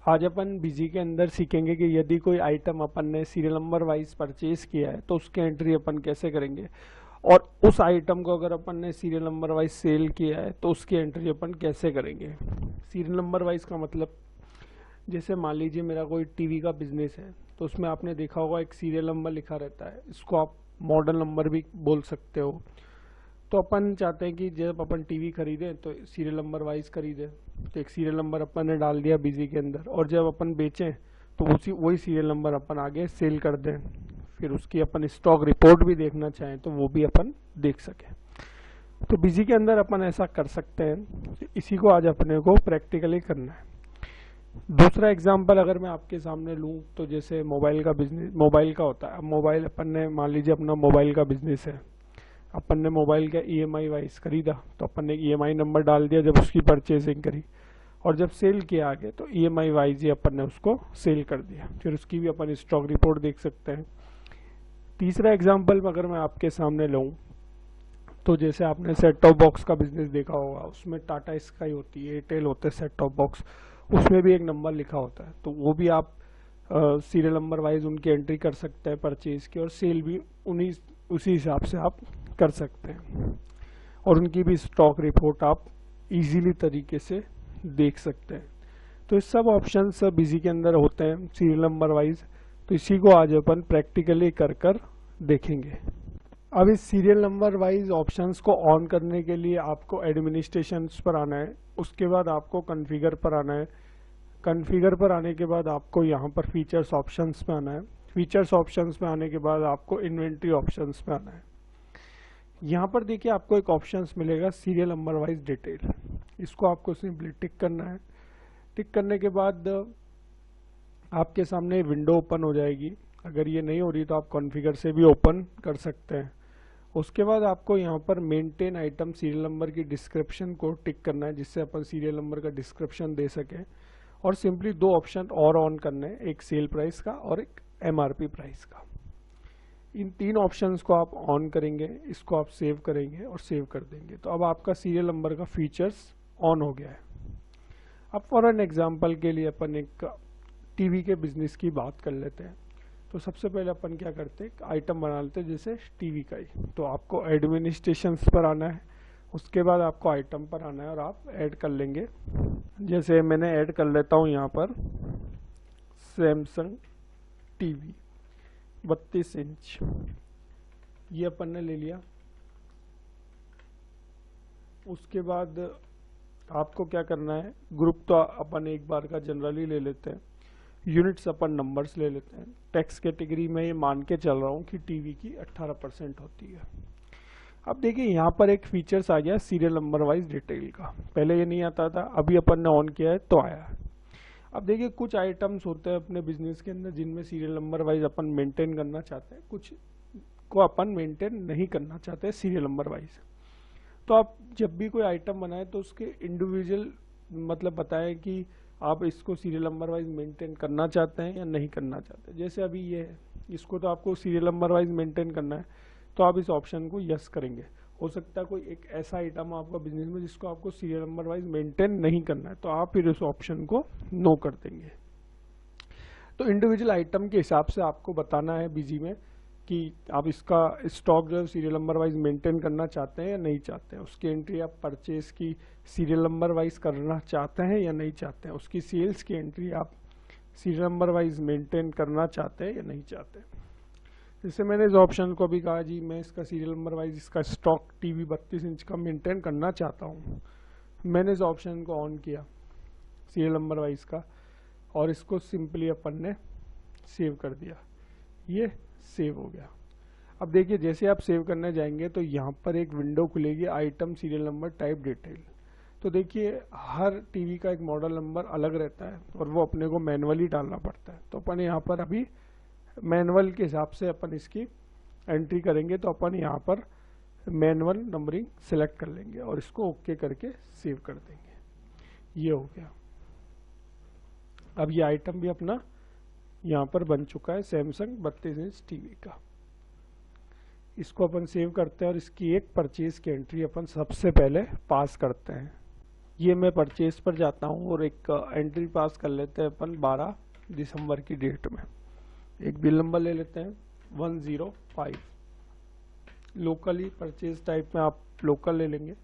आज अपन बिजी के अंदर सीखेंगे कि यदि कोई आइटम अपन ने सीरियल नंबर वाइज परचेज किया है तो उसकी एंट्री अपन कैसे करेंगे, और उस आइटम को अगर अपन ने सीरियल नंबर वाइज सेल किया है तो उसकी एंट्री अपन कैसे करेंगे। सीरियल नंबर वाइज का मतलब, जैसे मान लीजिए मेरा कोई टीवी का बिजनेस है तो उसमें आपने देखा होगा एक सीरियल नंबर लिखा रहता है, इसको आप मॉडल नंबर भी बोल सकते हो। तो अपन चाहते हैं कि जब अपन टीवी खरीदें तो सीरियल नंबर वाइज खरीदें, तो एक सीरियल नंबर अपन ने डाल दिया बिजी के अंदर, और जब अपन बेचें तो उसी वही सीरियल नंबर अपन आगे सेल कर दें, फिर उसकी अपन स्टॉक रिपोर्ट भी देखना चाहें तो वो भी अपन देख सकें। तो बिजी के अंदर अपन ऐसा कर सकते हैं, इसी को आज अपने को प्रैक्टिकली करना है। दूसरा एग्जांपल अगर मैं आपके सामने लूं तो जैसे मोबाइल का बिजनेस, मोबाइल का होता है। अब मोबाइल अपन ने मान लीजिए अपना मोबाइल का बिजनेस है, अपन ने मोबाइल का ईएमआई वाइज खरीदा तो अपन ने ईएमआई नंबर डाल दिया जब उसकी परचेजिंग करी, और जब सेल किया आगे तो ईएमआई वाइज ही अपन ने उसको सेल कर दिया, फिर उसकी भी अपन स्टॉक रिपोर्ट देख सकते हैं। तीसरा एग्जांपल अगर मैं आपके सामने लूँ तो जैसे आपने सेट टॉप बॉक्स का बिजनेस देखा होगा, उसमें टाटा स्काई होती है, एयरटेल होते हैं सेट टॉप बॉक्स, उसमें भी एक नंबर लिखा होता है, तो वो भी आप सीरियल नंबर वाइज उनकी एंट्री कर सकते हैं परचेज की, और सेल भी उन्हीं उसी हिसाब से आप कर सकते हैं, और उनकी भी स्टॉक रिपोर्ट आप इजीली तरीके से देख सकते हैं। तो ये सब ऑप्शन सब बिजी के अंदर होते हैं सीरियल नंबर वाइज, तो इसी को आज अपन प्रैक्टिकली कर देखेंगे। अब इस सीरियल नंबर वाइज ऑप्शंस को ऑन करने के लिए आपको एडमिनिस्ट्रेशंस पर आना है, उसके बाद आपको कॉन्फ़िगर पर आना है, कॉन्फ़िगर पर आने के बाद आपको यहाँ पर फीचर्स ऑप्शंस पे आना है, फीचर्स ऑप्शंस पे आने के बाद आपको इन्वेंट्री ऑप्शंस पे आना है। यहाँ पर देखिए आपको एक ऑप्शंस मिलेगा सीरियल नंबर वाइज डिटेल, इसको आपको सिंपली टिक करना है। टिक करने के बाद आपके सामने विंडो ओपन हो जाएगी, अगर ये नहीं हो रही तो आप कॉन्फ़िगर से भी ओपन कर सकते हैं। उसके बाद आपको यहाँ पर मेंटेन आइटम सीरियल नंबर की डिस्क्रिप्शन को टिक करना है, जिससे अपन सीरियल नंबर का डिस्क्रिप्शन दे सकें, और सिंपली दो ऑप्शन और ऑन करने हैं, एक सेल प्राइस का और एक एमआरपी प्राइस का। इन तीन ऑप्शंस को आप ऑन करेंगे, इसको आप सेव करेंगे और सेव कर देंगे, तो अब आपका सीरियल नंबर का फीचर्स ऑन हो गया है। अब फॉर एन एग्जांपल के लिए अपन एक टीवी के बिजनेस की बात कर लेते हैं। तो सबसे पहले अपन क्या करते हैं, आइटम बना लेते हैं जैसे टीवी का ही। तो आपको एडमिनिस्ट्रेशंस पर आना है, उसके बाद आपको आइटम पर आना है और आप ऐड कर लेंगे। जैसे मैंने ऐड कर लेता हूँ यहाँ पर सैमसंग टीवी 32 इंच, ये अपन ने ले लिया। उसके बाद आपको क्या करना है, ग्रुप तो अपन एक बार का जनरली ले लेते हैं, यूनिट्स अपन नंबर्स ले लेते हैं। टैक्स कैटेगरी में ये मान के चल रहा हूँ कि टीवी की 18% होती है। अब देखिए यहाँ पर एक फीचर्स आ गया सीरियल नंबर वाइज डिटेल का, पहले ये नहीं आता था, अभी अपन ने ऑन किया है तो आया है। अब देखिए कुछ आइटम्स होते हैं अपने बिजनेस के अंदर जिनमें सीरियल नंबर वाइज अपन मेंटेन करना चाहते हैं, कुछ को अपन मेंटेन नहीं करना चाहते सीरियल नंबर वाइज। तो आप जब भी कोई आइटम बनाए तो उसके इंडिविजुअल मतलब बताएं कि आप इसको सीरियल नंबर वाइज मेंटेन करना चाहते हैं या नहीं करना चाहते। जैसे अभी ये है, इसको तो आपको सीरियल नंबर वाइज मेंटेन करना है, तो आप इस ऑप्शन को यस करेंगे। हो सकता है कोई एक ऐसा आइटम आपका बिजनेस में जिसको आपको सीरियल नंबर वाइज मेंटेन नहीं करना है, तो आप फिर इस ऑप्शन को नो कर देंगे। तो इंडिविजुअल आइटम के हिसाब से आपको बताना है बिजी में कि आप इसका स्टॉक जो है सीरियल नंबर वाइज मेंटेन करना चाहते हैं या नहीं चाहते हैं, उसकी एंट्री आप परचेज की सीरियल नंबर वाइज करना चाहते हैं या नहीं चाहते हैं, उसकी सेल्स की एंट्री आप सीरियल नंबर वाइज मेंटेन करना चाहते हैं या नहीं चाहते। जैसे मैंने इस ऑप्शन को भी कहा जी मैं इसका सीरियल नंबर वाइज इसका स्टॉक टीवी 32 इंच का मेंटेन करना चाहता हूँ, मैंने इस ऑप्शन को ऑन किया सीरियल नंबर वाइज का, और इसको सिंपली अपन ने सेव कर दिया, ये सेव हो गया। अब देखिए जैसे आप सेव करने जाएंगे तो यहाँ पर एक विंडो खुलेगी, item serial number type detail. तो देखिए हर टीवी का एक मॉडल नंबर अलग रहता है और वो अपने को मैनुअली डालना पड़ता है, तो अपन यहाँ पर अभी मैनुअल के हिसाब से अपन इसकी एंट्री करेंगे। तो अपन यहाँ पर मैनुअल नंबरिंग सिलेक्ट कर लेंगे और इसको ओके करके सेव कर देंगे, ये हो गया। अब ये आइटम भी अपना यहाँ पर बन चुका है सैमसंग 32 इंच टीवी का। इसको अपन सेव करते हैं और इसकी एक परचेज की एंट्री अपन सबसे पहले पास करते हैं। ये मैं परचेज पर जाता हूँ और एक एंट्री पास कर लेते हैं अपन 12 दिसंबर की डेट में। एक बिल नंबर ले लेते हैं 105। लोकली परचेज टाइप में आप लोकल ले लेंगे।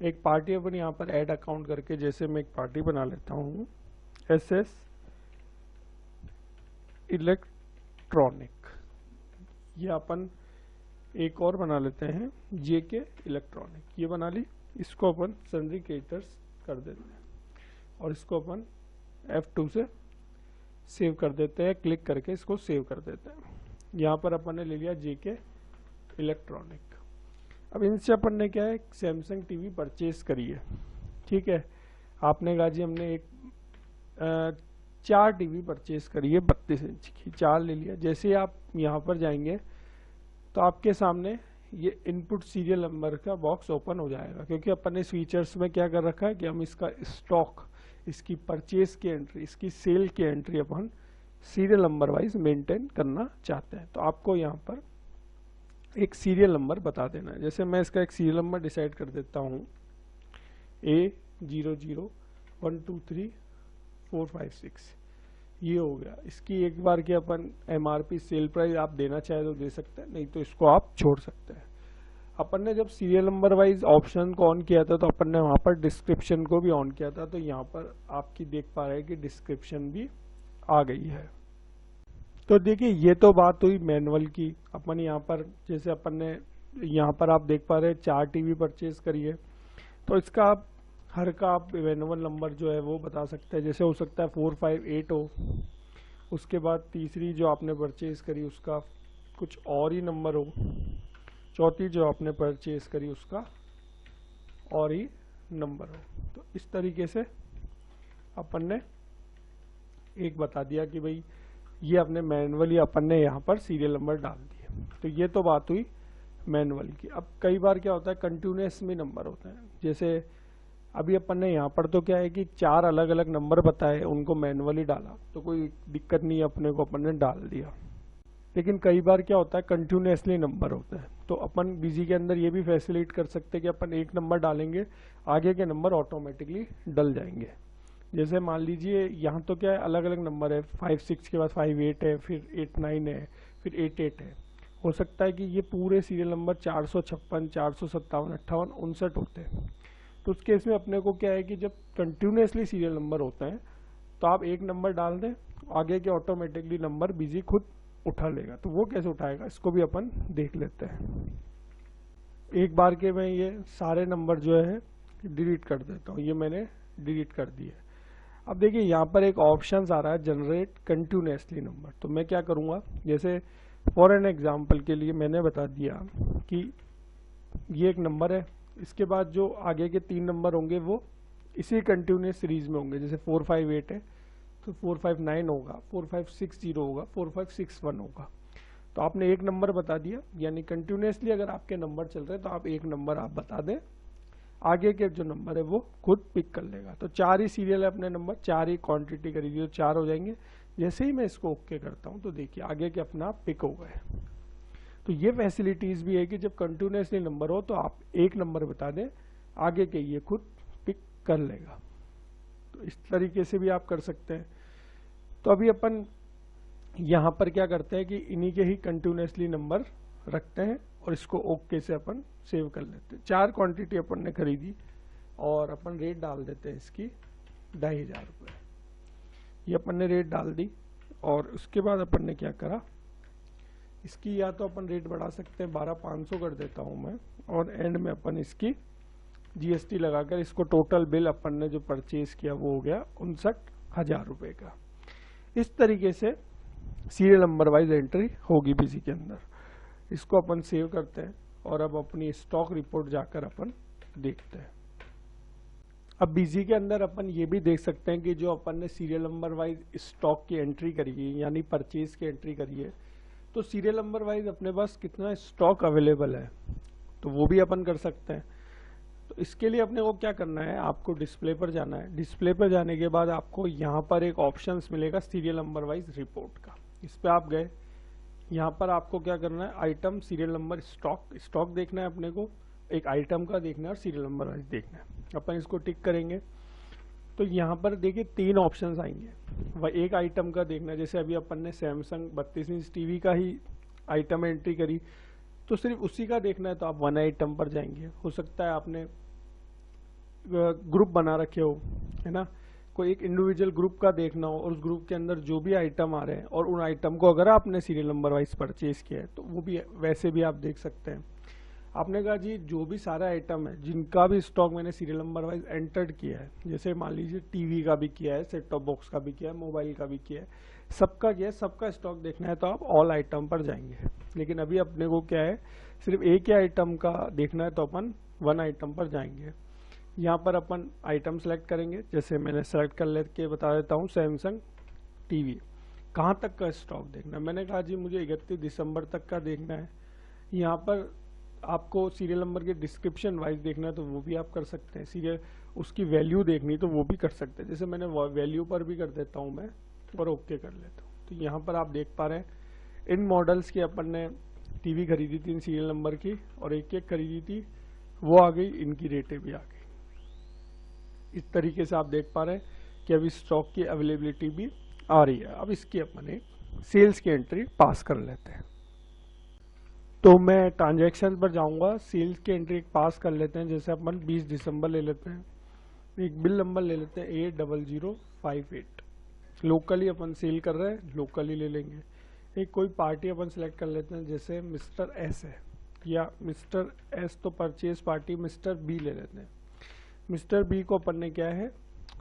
एक पार्टी अपन यहाँ पर ऐड अकाउंट करके, जैसे मैं एक पार्टी बना लेता हूँ SS इलेक्ट्रॉनिक। ये अपन एक और बना लेते हैं JK इलेक्ट्रॉनिक। ये बना ली। इसको अपन सन्ड्री क्रेडिटर्स कर देते हैं और इसको अपन F2 से सेव कर देते हैं। क्लिक करके इसको सेव कर देते हैं। यहाँ पर अपन ने ले लिया JK इलेक्ट्रॉनिक। अब इनसे अपन ने क्या है, सैमसंग टीवी परचेज करी है। ठीक है, आपने कहा जी हमने एक 4 टीवी परचेज करी है 32 इंच की, 4 ले लिया। जैसे ही आप यहाँ पर जाएंगे तो आपके सामने ये इनपुट सीरियल नंबर का बॉक्स ओपन हो जाएगा, क्योंकि अपन ने इस फीचर्स में क्या कर रखा है कि हम इसका स्टॉक, इसकी परचेज की एंट्री, इसकी सेल की एंट्री अपन सीरियल नंबर वाइज मेंटेन करना चाहते हैं। तो आपको यहाँ पर एक सीरियल नंबर बता देना है। जैसे मैं इसका एक सीरियल नंबर डिसाइड कर देता हूँ A00123456। ये हो गया। इसकी एक बार के अपन MRP सेल प्राइस आप देना चाहे तो दे सकते हैं, नहीं तो इसको आप छोड़ सकते हैं। अपन ने जब सीरियल नंबर वाइज ऑप्शन को ऑन किया था तो अपन ने वहाँ पर डिस्क्रिप्शन को भी ऑन किया था। तो यहाँ पर आपकी देख पा रहे हैं कि डिस्क्रिप्शन भी आ गई है। तो देखिए, ये तो बात हुई मैनुअल की। अपन यहाँ पर जैसे अपन ने यहाँ पर आप देख पा रहे हैं 4 टीवी परचेज करिए, तो इसका आप हर का आप मैनुअल नंबर जो है वो बता सकते हैं। जैसे हो सकता है 458 हो, उसके बाद तीसरी जो आपने परचेज करी उसका कुछ और ही नंबर हो, चौथी जो आपने परचेज करी उसका और ही नंबर हो। तो इस तरीके से अपन ने एक बता दिया कि भाई ये अपने मैनुअली अपन ने यहाँ पर सीरियल नंबर डाल दिए। तो ये तो बात हुई मैनुअल की। अब कई बार क्या होता है, कंटिन्यूस में नंबर होते हैं। जैसे अभी अपन ने यहाँ पर तो क्या है कि 4 अलग अलग नंबर बताए, उनको मैनुअली डाला तो कोई दिक्कत नहीं है, अपने को अपन ने डाल दिया। लेकिन कई बार क्या होता है, कंटिन्यूसली नंबर होते हैं। तो अपन बिजी के अंदर ये भी फैसिलिट कर सकते हैं कि अपन एक नंबर डालेंगे, आगे के नंबर ऑटोमेटिकली डल जाएंगे। जैसे मान लीजिए यहाँ तो क्या है, अलग अलग नंबर है, 56 के बाद 58 है, फिर 89 है, फिर 88 है। हो सकता है कि ये पूरे सीरियल नंबर 456, 457, 58, 59 होते हैं। तो उस केस में अपने को क्या है कि जब कंटिन्यूसली सीरियल नंबर होते हैं तो आप एक नंबर डाल दें, आगे के ऑटोमेटिकली नंबर बिजी खुद उठा लेगा। तो वो कैसे उठाएगा, इसको भी अपन देख लेते हैं। एक बार के मैं ये सारे नंबर जो है डिलीट कर देता हूँ। ये मैंने डिलीट कर दिए। अब देखिए यहाँ पर एक ऑप्शन आ रहा है जनरेट कंटिन्यूसली नंबर। तो मैं क्या करूँगा, जैसे फॉर एन एग्जाम्पल के लिए मैंने बता दिया कि ये एक नंबर है, इसके बाद जो आगे के 3 नंबर होंगे वो इसी कंटिन्यूस सीरीज में होंगे। जैसे 458 है तो 459 होगा, 4560 होगा, 4561 होगा। तो आपने एक नंबर बता दिया, यानी कंटिन्यूसली अगर आपके नंबर चल रहे हैं तो आप एक नंबर आप बता दें, आगे के जो नंबर है वो खुद पिक कर लेगा। तो 4 ही सीरियल है अपने नंबर, 4 ही क्वांटिटी करी तो 4 हो जाएंगे। जैसे ही मैं इसको ओके करता हूँ तो देखिए आगे के अपना आप पिक हो गए। तो ये फैसिलिटीज भी है कि जब कंटिन्यूसली नंबर हो तो आप एक नंबर बता दें, आगे के ये खुद पिक कर लेगा। तो इस तरीके से भी आप कर सकते हैं। तो अभी अपन यहाँ पर क्या करते हैं कि इन्हीं के ही कंटिन्यूसली नंबर रखते हैं और इसको ओके से अपन सेव कर लेते हैं। 4 क्वांटिटी अपन ने खरीदी और अपन रेट डाल देते हैं इसकी 2500 रुपये। ये अपन ने रेट डाल दी और उसके बाद अपन ने क्या करा, इसकी या तो अपन रेट बढ़ा सकते हैं, 12500 कर देता हूँ मैं, और एंड में अपन इसकी GST लगाकर इसको टोटल बिल अपन ने जो परचेज किया वो हो गया 59,000 रुपये का। इस तरीके से सीरियल नंबर वाइज एंट्री होगी बिजी के अंदर। इसको अपन सेव करते हैं और अब अपनी स्टॉक रिपोर्ट जाकर अपन देखते हैं। अब बिजी के अंदर अपन ये भी देख सकते हैं कि जो अपन ने सीरियल नंबर वाइज स्टॉक की एंट्री करी है, यानी परचेज की एंट्री करी है, तो सीरियल नंबर वाइज अपने पास कितना स्टॉक अवेलेबल है तो वो भी अपन कर सकते हैं। तो इसके लिए अपने को क्या करना है, आपको डिस्प्ले पर जाना है। डिस्प्ले पर जाने के बाद आपको यहाँ पर एक ऑप्शंस मिलेगा सीरियल नंबर वाइज रिपोर्ट का। इस पर आप गए, यहाँ पर आपको क्या करना है, आइटम सीरियल नंबर स्टॉक देखना है अपने को। एक आइटम का देखना है और सीरियल नंबर वाइज देखना है। अपन इसको टिक करेंगे तो यहाँ पर देखिए 3 ऑप्शंस आएंगे। वह एक आइटम का देखना है, जैसे अभी अपन ने सैमसंग 32 इंच टीवी का ही आइटम एंट्री करी तो सिर्फ उसी का देखना है तो आप 1 आइटम पर जाएंगे। हो सकता है आपने ग्रुप बना रखे हो, है ना, कोई एक इंडिविजुअल ग्रुप का देखना हो और उस ग्रुप के अंदर जो भी आइटम आ रहे हैं और उन आइटम को अगर आपने सीरियल नंबर वाइज परचेज किया है तो वो भी वैसे भी आप देख सकते हैं। आपने कहा जी जो भी सारा आइटम है जिनका भी स्टॉक मैंने सीरियल नंबर वाइज एंटर्ड किया है, जैसे मान लीजिए टीवी का भी किया है, सेट टॉप बॉक्स का भी किया है, मोबाइल का भी किया है, सबका किया है, सबका स्टॉक देखना है तो आप ऑल आइटम पर जाएंगे। लेकिन अभी अपने को क्या है, सिर्फ एक ही आइटम का देखना है तो अपन 1 आइटम पर जाएंगे। यहाँ पर अपन आइटम सेलेक्ट करेंगे, जैसे मैंने सेलेक्ट कर लेके बता देता हूँ सैमसंग टीवी। कहाँ तक का स्टॉक देखना है, मैंने कहा जी मुझे 31 दिसंबर तक का देखना है। यहाँ पर आपको सीरियल नंबर के डिस्क्रिप्शन वाइज देखना है तो वो भी आप कर सकते हैं, सीरियल उसकी वैल्यू देखनी तो वो भी कर सकते हैं। जैसे मैंने वैल्यू पर भी कर देता हूँ मैं और ओके कर लेता हूँ। तो यहाँ पर आप देख पा रहे हैं इन मॉडल्स की अपन ने टीवी खरीदी थी इन सीरियल नंबर की और एक खरीदी थी, वो आ गई, इनकी रेटें भी आ गई। इस तरीके से आप देख पा रहे हैं कि अभी स्टॉक की अवेलेबिलिटी भी आ रही है। अब इसकी अपन एक सेल्स की एंट्री पास कर लेते हैं। तो मैं ट्रांजैक्शन पर जाऊंगा, सेल्स की एंट्री एक पास कर लेते हैं। जैसे अपन 20 दिसंबर ले लेते हैं, एक बिल नंबर ले लेते हैं 80058। लोकली अपन सेल कर रहे हैं, लोकली ले लेंगे। एक कोई पार्टी अपन सेलेक्ट कर लेते हैं, जैसे मिस्टर एस है या मिस्टर एस तो परचेज पार्टी मिस्टर बी ले लेते हैं। मिस्टर बी को अपन ने क्या है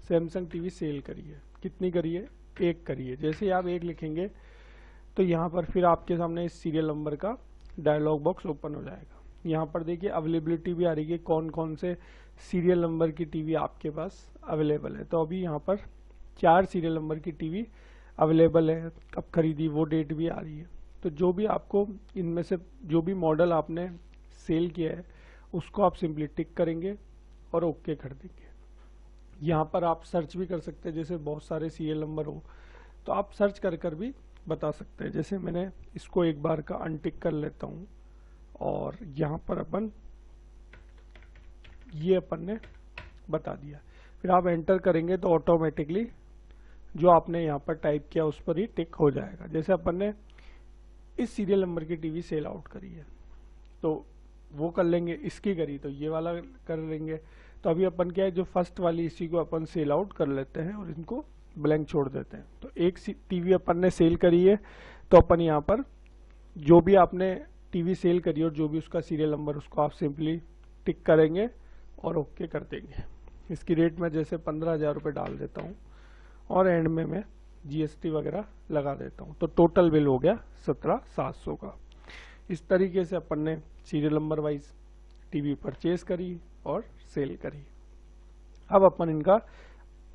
सैमसंग टीवी सेल करी है, कितनी करी है, 1 करी है। जैसे ही आप 1 लिखेंगे तो यहाँ पर फिर आपके सामने इस सीरियल नंबर का डायलॉग बॉक्स ओपन हो जाएगा। यहाँ पर देखिए अवेलेबिलिटी भी आ रही है, कौन कौन से सीरियल नंबर की टीवी आपके पास अवेलेबल है। तो अभी यहाँ पर 4 सीरियल नंबर की टीवी अवेलेबल है, कब खरीदी वो डेट भी आ रही है। तो जो भी आपको इनमें से जो भी मॉडल आपने सेल किया है उसको आप सिंपली टिक करेंगे और ओके कर देंगे। यहाँ पर आप सर्च भी कर सकते हैं, जैसे बहुत सारे सीरियल नंबर हो तो आप सर्च कर कर भी बता सकते हैं। जैसे मैंने इसको एक बार का अनटिक कर लेता हूँ और यहाँ पर अपन ये अपन ने बता दिया। फिर आप एंटर करेंगे तो ऑटोमेटिकली जो आपने यहाँ पर टाइप किया उस पर ही टिक हो जाएगा। जैसे अपन ने इस सीरियल नंबर की टीवी सेल आउट करी है तो वो कर लेंगे, इसकी करी तो ये वाला कर लेंगे। तो अभी अपन क्या है, जो फर्स्ट वाली इसी को अपन सेल आउट कर लेते हैं और इनको ब्लैंक छोड़ देते हैं। तो एक टीवी अपन ने सेल करी है तो अपन यहाँ पर जो भी आपने टीवी सेल करी और जो भी उसका सीरियल नंबर उसको आप सिंपली टिक करेंगे और ओके कर देंगे। इसकी रेट मैं जैसे 15,000 रुपये डाल देता हूँ और एंड में मैं जीएसटी वगैरह लगा देता हूँ। तो टोटल बिल हो गया 17,700 का। इस तरीके से अपन ने serial number wise TV purchase करी और सेल करी। अब अपन इनका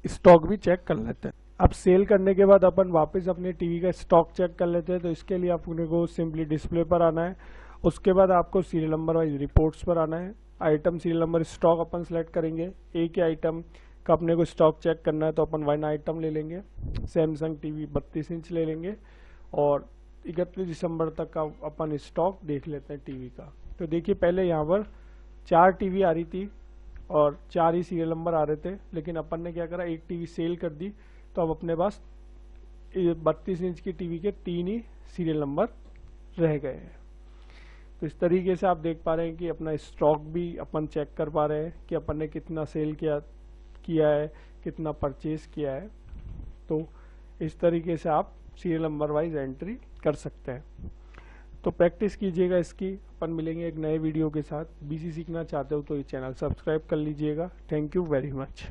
स्टॉक भी चेक कर लेते हैं। अब सेल करने के बाद अपन वापस अपने टीवी का स्टॉक चेक कर लेते हैं। तो इसके लिए अपने को सिंपली डिस्प्ले पर आना है, उसके बाद आपको सीरियल नंबर वाइज रिपोर्ट्स पर आना है। आइटम सीरियल नंबर स्टॉक अपन सेलेक्ट करेंगे, एक ही आइटम का अपने को स्टॉक चेक करना है तो अपन 1 आइटम ले लेंगे, सैमसंग टीवी 32 इंच ले लेंगे और 31 दिसंबर तक का अपन स्टॉक देख लेते हैं टीवी का। तो देखिए पहले यहाँ पर 4 टीवी आ रही थी और 4 ही सीरियल नंबर आ रहे थे, लेकिन अपन ने क्या करा, एक टीवी सेल कर दी तो अब अपने पास 32 इंच की टीवी के 3 ही सीरियल नंबर रह गए हैं। तो इस तरीके से आप देख पा रहे हैं कि अपना स्टॉक भी अपन चेक कर पा रहे हैं कि अपन ने कितना सेल किया है, कितना परचेज किया है। तो इस तरीके से आप सीरियल नंबर वाइज एंट्री कर सकते हैं। तो प्रैक्टिस कीजिएगा इसकी। अपन मिलेंगे एक नए वीडियो के साथ। बीसी सीखना चाहते हो तो ये चैनल सब्सक्राइब कर लीजिएगा। Thank you very much.